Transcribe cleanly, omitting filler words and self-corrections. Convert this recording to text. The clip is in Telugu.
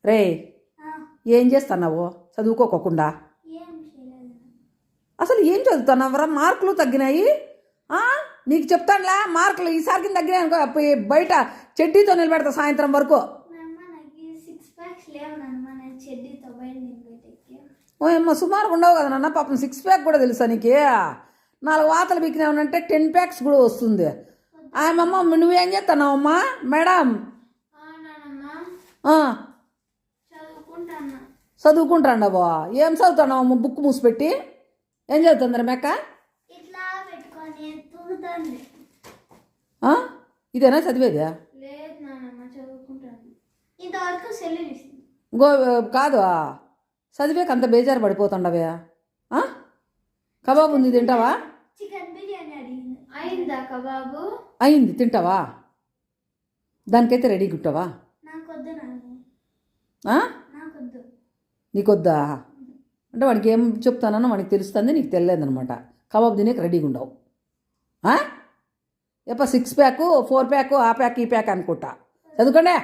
రే ఏం చేస్తున్నావు చదువుకోకుండా? అసలు ఏం చదువుతున్నావురా? మార్కులు తగ్గినాయి. నీకు చెప్తానులే, మార్కులు ఈసారికి తగ్గినాయి అనుకో, బయట చెడ్డీతో నిలబెడతా సాయంత్రం వరకు. ఓ అమ్మ, సుమారు ఉండవు కదా నాన్న. పాపం 6 ప్యాక్ కూడా తెలుసా నీకు? 4 వాతలు బిక్కినావునంటే 10 ప్యాక్స్ కూడా వస్తుంది. ఆయమ్మమ్మ నువ్వేం చేస్తున్నావమ్మా? మేడం చదువుకుంటాండవా? ఏం చదువుతున్నావమ్మ? బుక్ మూసిపెట్టి ఏం చదువుతుందిరా మెక్క? ఇదేనా చదివేది? కాదు, చదివేకి అంత బేజారు పడిపోతుండవే. కబాబ్ ఉంది, తింటావా? అయింది, తింటావా? దానికైతే రెడీగా ఉంటావా? నీకొద్దా అంటే వాడికి ఏం చెప్తానో వాడికి తెలుస్తుంది, నీకు తెలియదనమాట. కబాబ్ తినేకి రెడీగా ఉండవు. ఎప్ప 6 ప్యాక్ 4 ప్యాక్ ఆ ప్యాక్ ఈ ప్యాక్ అనుకుంటా. చదువుకోండి.